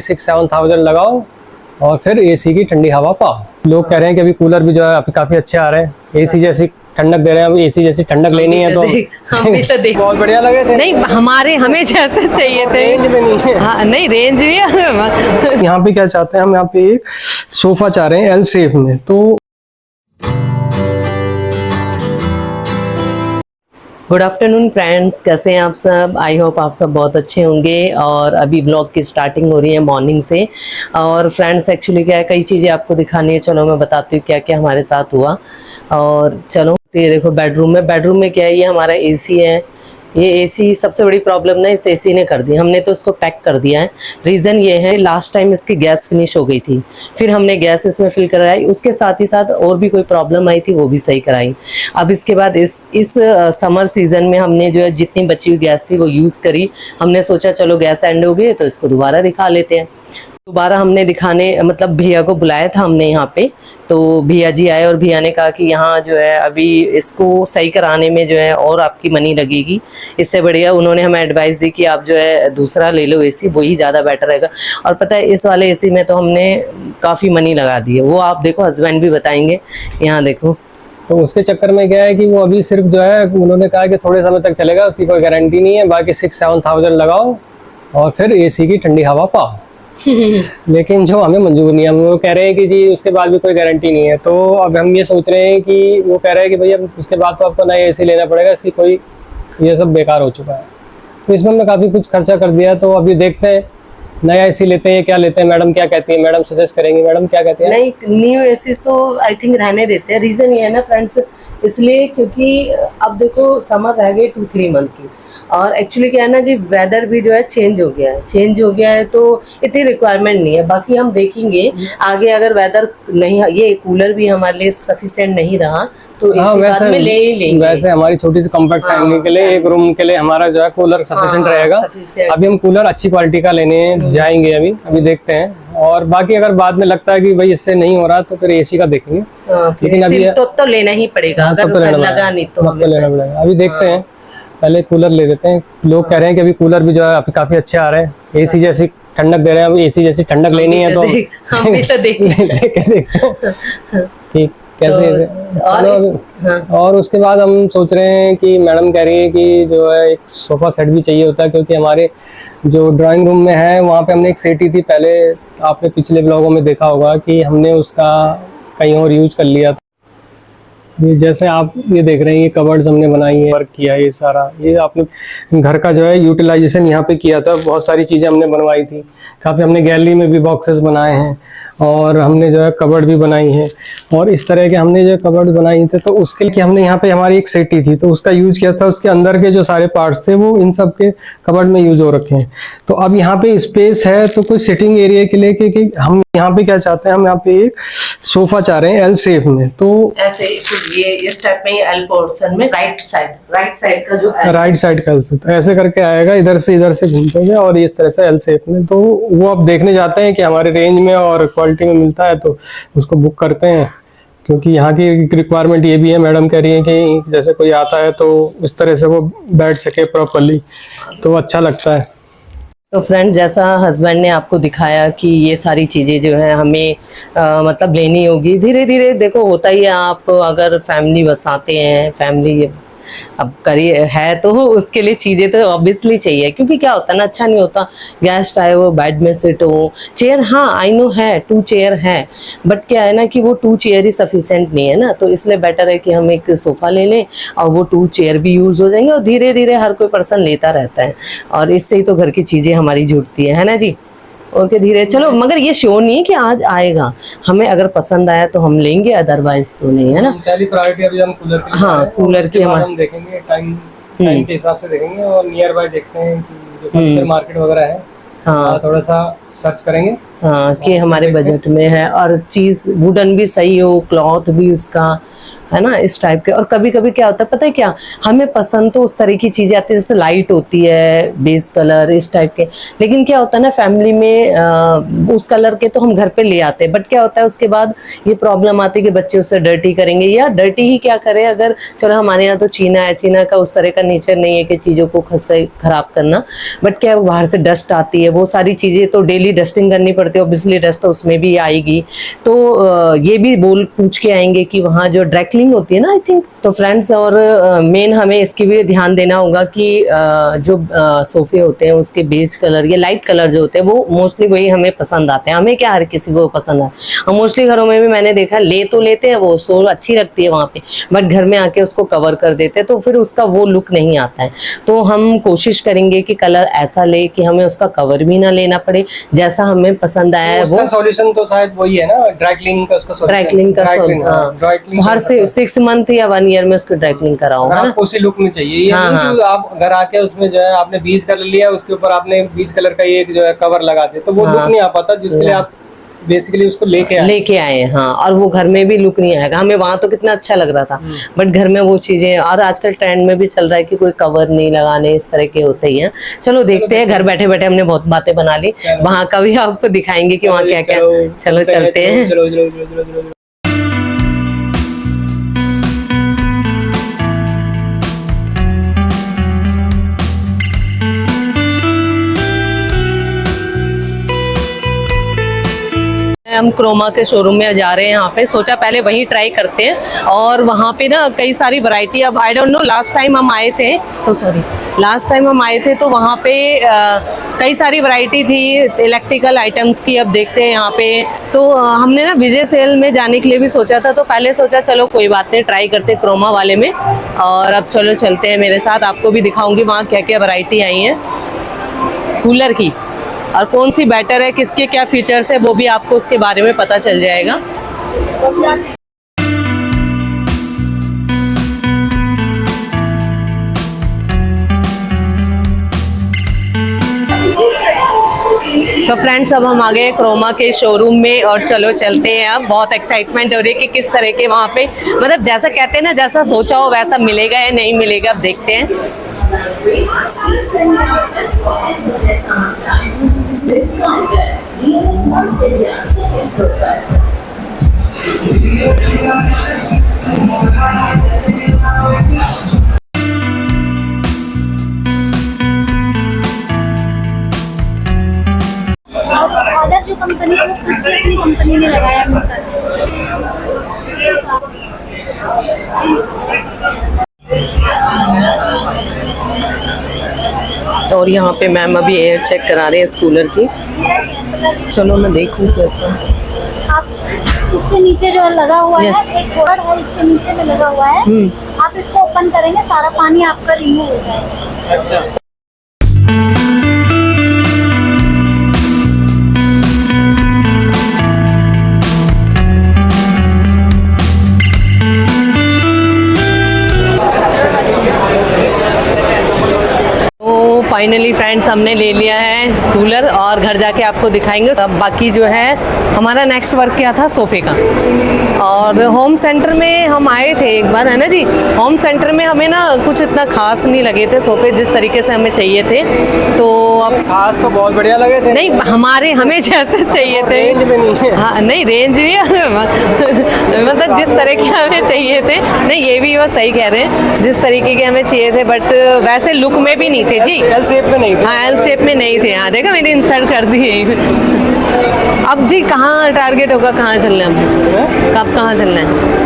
6-7,000 लगाओ और फिर एसी की ठंडी हवा पाओ। लोग कह रहे हैं कि अभी कूलर भी जो है अभी काफी अच्छे आ रहे हैं, एसी जैसी ठंडक दे रहे हैं। अब एसी जैसी ठंडक लेनी है तो हम भी तो देख बहुत बढ़िया लगे थे। नहीं, हमें जैसे चाहिए थे, रेंज में नहीं है। हाँ नहीं, रेंज भी है। यहाँ पे क्या चाहते हैं हम, यहाँ पे एक सोफा चाह रहे हैं एल शेप में। तो गुड आफ्टरनून फ्रेंड्स, कैसे हैं आप सब? आई होप आप सब बहुत अच्छे होंगे। और अभी ब्लॉग की स्टार्टिंग हो रही है मॉर्निंग से। और फ्रेंड्स एक्चुअली क्या है, कई चीज़ें आपको दिखानी है। चलो मैं बताती हूँ क्या क्या हमारे साथ हुआ। और चलो ये देखो बेडरूम में क्या है, ये हमारा एसी है। ये एसी सबसे बड़ी प्रॉब्लम ना इस एसी ने कर दी, हमने तो इसको पैक कर दिया है। रीज़न ये है, लास्ट टाइम इसकी गैस फिनिश हो गई थी, फिर हमने गैस इसमें फिल कराई, उसके साथ ही साथ और भी कोई प्रॉब्लम आई थी वो भी सही कराई। अब इसके बाद इस समर सीजन में हमने जो है जितनी बची हुई गैस थी वो यूज़ करी। हमने सोचा चलो गैस एंड हो गई तो इसको दोबारा दिखा लेते हैं। दोबारा हमने दिखाने मतलब भैया को बुलाया था हमने यहाँ पे, तो भैया जी आए और भैया ने कहा कि यहाँ जो है अभी इसको सही कराने में जो है और आपकी मनी लगेगी, इससे बढ़िया उन्होंने हमें एडवाइस दी कि आप जो है दूसरा ले लो एसी, वही ज़्यादा बेटर रहेगा। और पता है इस वाले एसी में तो हमने काफ़ी मनी लगा दी है, वो आप देखो, हस्बैंड भी बताएंगे। यहाँ देखो, तो उसके चक्कर में क्या है कि वो अभी सिर्फ जो है उन्होंने कहा कि थोड़े समय तक चलेगा, उसकी कोई गारंटी नहीं है। बाकी 6-7,000 लगाओ और फिर एसी की ठंडी हवा पाओ। लेकिन जो हमें मंजूर नहीं है, वो कह रहे हैं कि जी उसके बाद भी कोई गारंटी नहीं है। तो अब हम ये सोच रहे हैं कि वो कह रहे हैं कि भैया उसके बाद तो आपको नया एसी लेना पड़ेगा, इसकी कोई ये सब बेकार हो चुका है। तो इसमें हमने काफ़ी कुछ खर्चा कर दिया। तो अभी देखते हैं नया एसी लेते हैं, क्या लेते हैं। मैडम क्या कहती है, मैडम सजेस्ट करेंगी। मैडम क्या कहती है? नहीं, न्यू एसी तो आई थिंक रहने देते हैं। रीज़न ये है ना फ्रेंड्स, इसलिए क्योंकि अब देखो समर रह गए 2-3 मंथ की, और एक्चुअली क्या है ना जी, वेदर भी जो है चेंज हो गया है तो इतनी रिक्वायरमेंट नहीं है। बाकी हम देखेंगे आगे, अगर वेदर नहीं, ये कूलर भी हमारे लिए सफिशिएंट नहीं रहा तो एसी बाद में ले ही लेंगे। वैसे हमारी छोटी सी कंफर्ट फैमिली के लिए, एक रूम के लिए हमारा जो है कूलर सफिशिएंट रहेगा। अभी हम कूलर अच्छी क्वालिटी का लेने जाएंगे, अभी देखते हैं। और बाकी अगर बाद में लगता है कि भाई इससे नहीं हो रहा तो फिर एसी का देखेंगे। लेकिन अभी तो लेना ही पड़ेगा, अगर लगा नहीं तो लेना पड़ेगा। अभी देखते हैं, पहले कूलर ले लेते हैं। लोग कह रहे हैं कि अभी कूलर भी जो है अभी काफी अच्छे आ रहे हैं, एसी जैसी ठंडक दे रहे हैं। अब एसी जैसी ठंडक लेनी है तो हम भी तो देखें कि कैसे और उसके बाद हम सोच रहे हैं कि मैडम कह रही है कि जो है एक सोफा सेट भी चाहिए होता है, क्योंकि हमारे जो ड्राइंग रूम में है वहाँ पे हमने एक सेटी थी पहले, आपने पिछले ब्लॉगों में देखा होगा कि हमने उसका कहीं और यूज कर लिया था। ये जैसे आप ये देख रहे हैं, ये कबर्ड्स हमने बनाई है, वर्क किया है, ये सारा ये आपने घर का जो है यूटिलाइजेशन यहाँ पे किया था। बहुत सारी चीज़ें हमने बनवाई थी, काफ़ी हमने गैलरी में भी बॉक्सेस बनाए हैं और हमने जो है कबर्ड भी बनाई है। और इस तरह के हमने जो कबर्ड बनाई थे तो उसके लिए हमने यहाँ पे हमारी एक सेटी थी तो उसका यूज किया था। उसके अंदर के जो सारे पार्ट्स थे वो इन सब के कबर्ड में यूज हो रखे हैं। तो अब यहाँ पे स्पेस है तो कोई सिटिंग एरिया के लिए कि हम यहाँ पे क्या चाहते हैं, हम यहाँ पे एक सोफा चाह रहे हैं एल शेप में। तो ऐसे ये इस टाइप में एल पोर्शन में राइट साइड का जो राइट साइड का तो ऐसे करके आएगा, इधर से घूमते हुए और इस तरह से एल शेप में। तो वो अब देखने जाते हैं कि हमारे रेंज में और क्वालिटी में मिलता है तो उसको बुक करते हैं, क्योंकि यहाँ की रिक्वायरमेंट ये भी है। मैडम कह रही है कि जैसे कोई आता है तो इस तरह से वो बैठ सके प्रॉपरली, तो अच्छा लगता है। तो फ्रेंड, जैसा हस्बैंड ने आपको दिखाया कि ये सारी चीज़ें जो है हमें मतलब लेनी होगी धीरे धीरे। देखो होता ही है, आप अगर फैमिली बसाते हैं, फैमिली अब करिए है तो उसके लिए चीज़ें तो ऑब्वियसली चाहिए। क्योंकि क्या होता है ना, अच्छा नहीं होता गेस्ट आए वो बेड में सिट हो। चेयर हाँ आई नो है, 2 चेयर है, बट क्या है ना कि वो 2 चेयर ही सफिशिएंट नहीं है ना। तो इसलिए बेटर है कि हम एक सोफ़ा ले लें और वो 2 चेयर भी यूज़ हो जाएंगे और धीरे धीरे हर कोई पर्सन लेता रहता है और इससे ही तो घर की चीज़ें हमारी जुड़ती है ना जी। और के धीरे चलो, मगर ये श्योर नहीं है कि आज आएगा, हमें अगर पसंद आया तो हम लेंगे, अदरवाइज तो नहीं, है ना। पहली प्रायोरिटी अभी हम कूलर की, हाँ कूलर की हम देखेंगे, टाइम के हिसाब से देखेंगे और नियर बाय देखते हैं कि जो फर्नीचर मार्केट वगैरह है, हाँ थोड़ा सा सर्च करेंगे, हाँ कि हमारे बजट में है और चीज़ वुडन भी सही हो, क्लॉथ भी उसका है ना, इस टाइप के। और कभी कभी क्या होता है पता है क्या, हमें पसंद तो उस तरह की चीजें आती है जैसे लाइट होती है, बेस कलर इस टाइप के, लेकिन क्या होता है ना फैमिली में उस कलर के तो हम घर पे ले आते हैं, बट क्या होता है उसके बाद ये प्रॉब्लम आती है कि बच्चे उससे डर्टी करेंगे, या डर्टी ही क्या करें, अगर चलो हमारे यहाँ तो चीना है, चीना का उस तरह का नेचर नहीं है कि चीजों को खराब करना, बट क्या बाहर से डस्ट आती है, वो सारी चीजें तो डेली डस्टिंग करनी पड़ती है, ऑब्वियसली डस्ट तो उसमें भी आएगी। तो ये भी बोल पूछ के आएंगे कि वहाँ जो ड्राई क्लीनिंग होती है ना आई थिंक, तो फ्रेंड्स और मेन हमें इसकी भी ध्यान देना होगा कि जो सोफे होते हैं उसके बेज कलर या लाइट कलर जो होते हैं वो मोस्टली वही हमें पसंद आते हैं। हमें क्या हर किसी को पसंद है, हम मोस्टली घरों में भी मैंने देखा ले तो लेते हैं, वो सो अच्छी लगती है वहाँ पे, बट घर में आके उसको कवर कर देते हैं तो फिर उसका वो लुक नहीं आता है। तो हम कोशिश करेंगे कि कलर ऐसा ले कि हमें उसका कवर भी ना लेना पड़े, जैसा हमें पसंद आया है वो। सॉल्यूशन तो शायद वही है ना, ड्राई क्लीनिंग का, उसका ड्राई क्लीनिंग का तो हर 6 मंथ या 1 ईयर में उसको ड्राई क्लीनिंग कराओ, है ना, उसी लुक में चाहिए। ये नहीं कि आप घर आके उसमें जो है आपने 20 कलर लिया, उसके ऊपर आपने 20 कलर का एक जो है कवर लगा दिया, तो वो लुक नहीं आ पाता जिसके लिए आप बेसिकली उसको लेके आए। हाँ, और वो घर में भी लुक नहीं आएगा। हमें वहां तो कितना अच्छा लग रहा था, बट घर में वो चीजें, और आजकल ट्रेंड में भी चल रहा है कि कोई कवर नहीं लगाने, इस तरह के होते ही हैं। चलो देखते हैं, घर बैठे बैठे हमने बहुत बातें बना ली, वहां का भी आपको दिखाएंगे कि वहाँ क्या क्या। चलो चलते हैं। हम क्रोमा के शोरूम में जा रहे हैं, यहाँ पे सोचा पहले वहीं ट्राई करते हैं, और वहाँ पे ना कई सारी वैरायटी, अब I don't know last time हम आए थे, लास्ट टाइम हम आए थे तो वहाँ पे कई सारी वैरायटी थी इलेक्ट्रिकल आइटम्स की। अब देखते हैं यहाँ पे, तो हमने ना विजय सेल में जाने के लिए भी सोचा था, तो पहले सोचा चलो कोई बात नहीं ट्राई करते क्रोमा वाले में, और अब चलो चलते हैं मेरे साथ, आपको भी दिखाऊंगी वहाँ क्या क्या वैरायटी आई है कूलर की, और कौन सी बेटर है, किसके क्या फीचर्स है, वो भी आपको उसके बारे में पता चल जाएगा। तो फ्रेंड्स अब हम आ गए क्रोमा के शोरूम में, और चलो चलते हैं। अब बहुत एक्साइटमेंट हो रही है कि किस तरह के वहाँ पे, मतलब जैसा कहते हैं ना जैसा सोचा हो वैसा मिलेगा या नहीं मिलेगा, अब देखते हैं। ऑर्डर जो कंपनी है वो किसी अपनी कंपनी ने लगाया और यहाँ पे मैम अभी एयर चेक करा रहे हैं इस कूलर की, चलो मैं देखूँ क्या। आप इसके नीचे जो लगा हुआ है एक बोर्ड है, इसके नीचे में लगा हुआ है, आप इसको ओपन करेंगे सारा पानी आपका रिमूव हो जाएगा। अच्छा, फाइनली फ्रेंड्स हमने ले लिया है कूलर, और घर जाके आपको दिखाएंगे। अब बाकी जो है हमारा नेक्स्ट वर्क क्या था, सोफे का। और होम सेंटर में हम आए थे एक बार, है ना जी, होम सेंटर में हमें ना कुछ इतना खास नहीं लगे थे सोफे जिस तरीके से हमें चाहिए थे, तो अब खास तो बहुत बढ़िया लगे थे, नहीं हमें जैसे चाहिए थे, रेंज में नहीं है। हाँ नहीं रेंज भी मतलब जिस तरह के हमें चाहिए थे, नहीं ये भी वो सही कह रहे हैं, जिस तरीके के हमें चाहिए थे, बट वैसे लुक में भी नहीं थे जी, एल शेप में नहीं थे। हाँ एल शेप में नहीं थे। हाँ देखा मैंने इंसर्ट कर दिए। अब जी कहाँ टारगेट होगा, कहाँ चलना है, कब कहाँ चलना है,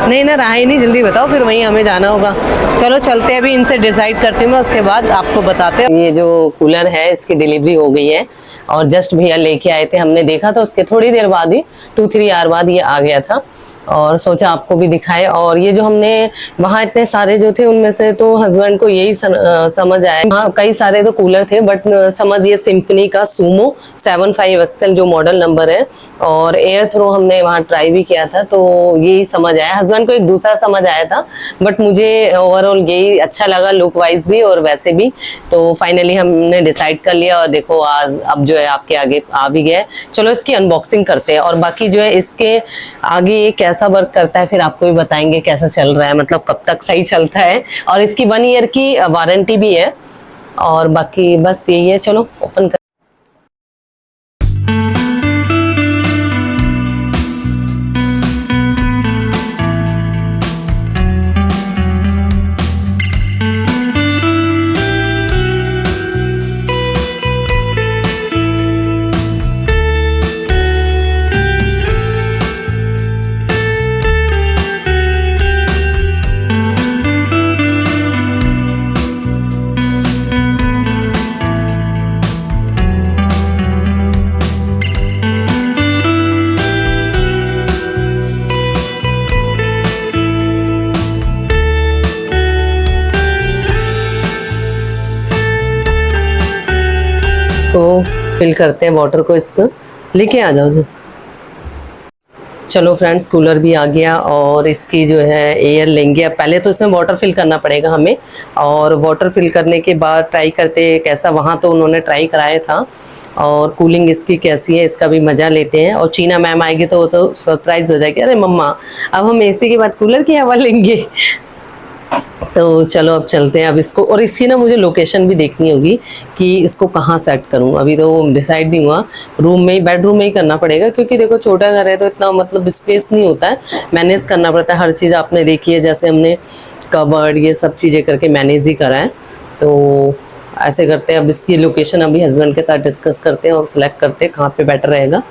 नहीं ना राह नहीं, जल्दी बताओ फिर वहीं हमें जाना होगा। चलो चलते हैं, अभी इनसे डिसाइड करती हूँ मैं, उसके बाद आपको बताते हैं। ये जो कूलर है इसकी डिलीवरी हो गई है, और जस्ट भैया लेके आए थे, हमने देखा था उसके थोड़ी देर बाद ही 2-3 आवर बाद ये आ गया था, और सोचा आपको भी दिखाए। और ये जो हमने वहाँ इतने सारे जो थे उनमें से तो हस्बैंड को यही समझ आया, हाँ कई सारे तो कूलर थे बट समझ ये सिम्फनी का सूमो 75 XL जो मॉडल नंबर है, और एयर थ्रो हमने वहाँ ट्राई भी किया था, तो यही समझ आया। हस्बैंड को एक दूसरा समझ आया था, बट मुझे ओवरऑल यही अच्छा लगा लुक वाइज भी और वैसे भी। तो फाइनली हमने डिसाइड कर लिया, और देखो आज अब जो है आपके आगे आ भी गया है। चलो इसकी अनबॉक्सिंग करते हैं, और बाकी जो है इसके आगे ये कैसा वर्क करता है फिर आपको भी बताएंगे कैसा चल रहा है, मतलब कब तक सही चलता है। और इसकी 1 ईयर की वारंटी भी है। और बाकी बस यही है, चलो ओपन कर। इसको फिल करते हैं वाटर को, इसको लेके आ जाओ जो। चलो फ्रेंड्स, कूलर भी आ गया और इसकी जो है एयर लेंगे। अब पहले तो इसमें वाटर फिल करना पड़ेगा हमें, और वाटर फिल करने के बाद ट्राई करते हैं कैसा, वहाँ तो उन्होंने ट्राई कराया था। और कूलिंग इसकी कैसी है इसका भी मज़ा लेते हैं। और चीना मैम आएगी तो वो तो सरप्राइज हो जाएगी, अरे मम्मा अब हम एसी के बाद कूलर की हवा लेंगे। तो चलो अब चलते हैं अब इसको। और इसकी ना मुझे लोकेशन भी देखनी होगी कि इसको कहाँ सेट करूँ, अभी तो डिसाइड नहीं हुआ। रूम में ही, बेडरूम में ही करना पड़ेगा, क्योंकि देखो छोटा घर है तो इतना मतलब स्पेस नहीं होता है, मैनेज करना पड़ता है हर चीज़। आपने देखी है जैसे हमने कबर्ड ये सब चीज़ें करके मैनेज ही करा है। तो ऐसे करते हैं, अब इसकी लोकेशन अभी हस्बैंड के साथ डिस्कस करते हैं और सिलेक्ट करते हैं कहाँ पे बेटर रहेगा।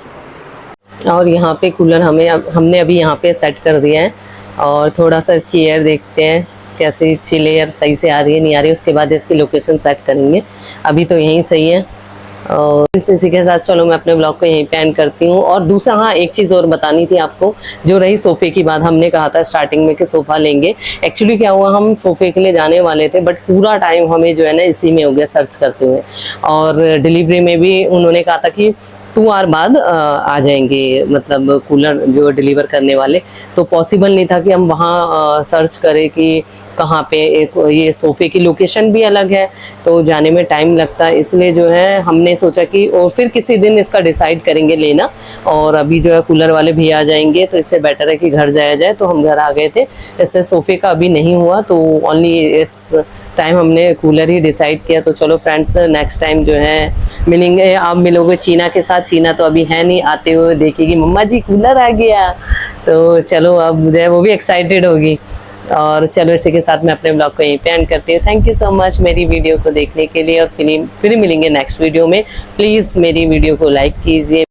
और यहाँ पे कूलर हमने अभी यहाँ पे सेट कर दिया है। और थोड़ा सा इसकी एयर देखते हैं कैसे चिल एयर सही से आ रही है नहीं आ रही है, उसके बाद इसकी लोकेशन सेट करेंगे। अभी तो यहीं सही है। और इसी के साथ चलो मैं अपने ब्लॉग को यहीं पे एंड करती हूँ। और दूसरा, हाँ एक चीज़ और बतानी थी आपको, जो रही सोफ़े की बात। हमने कहा था स्टार्टिंग में कि सोफ़ा लेंगे। एक्चुअली क्या हुआ, हम सोफ़े के लिए जाने वाले थे, बट पूरा टाइम हमें जो है ना इसी में हो गया सर्च करते हुए। और डिलीवरी में भी उन्होंने कहा था कि 2 आवर बाद आ जाएंगे, मतलब कूलर जो डिलीवर करने वाले। तो पॉसिबल नहीं था कि हम वहाँ सर्च करें कि कहाँ पे। एक ये सोफ़े की लोकेशन भी अलग है तो जाने में टाइम लगता है, इसलिए जो है हमने सोचा कि और फिर किसी दिन इसका डिसाइड करेंगे लेना। और अभी जो है कूलर वाले भी आ जाएंगे तो इससे बेटर है कि घर जाया जाए। तो हम घर आ गए थे, इससे सोफ़े का अभी नहीं हुआ, तो ओनली इस टाइम हमने कूलर ही डिसाइड किया। तो चलो फ्रेंड्स, नेक्स्ट टाइम जो है मिलेंगे। आप मिलोगे चीना के साथ, चीना तो अभी है नहीं, आते हुए देखेगी मम्मा जी कूलर आ गया। तो चलो अब जो है वो भी एक्साइटेड होगी। और चलो इसी के साथ मैं अपने ब्लॉग को यहीं पे एंड करती हूँ। थैंक यू सो मच मेरी वीडियो को देखने के लिए। और फिर मिलेंगे नेक्स्ट वीडियो में। प्लीज़ मेरी वीडियो को लाइक कीजिए।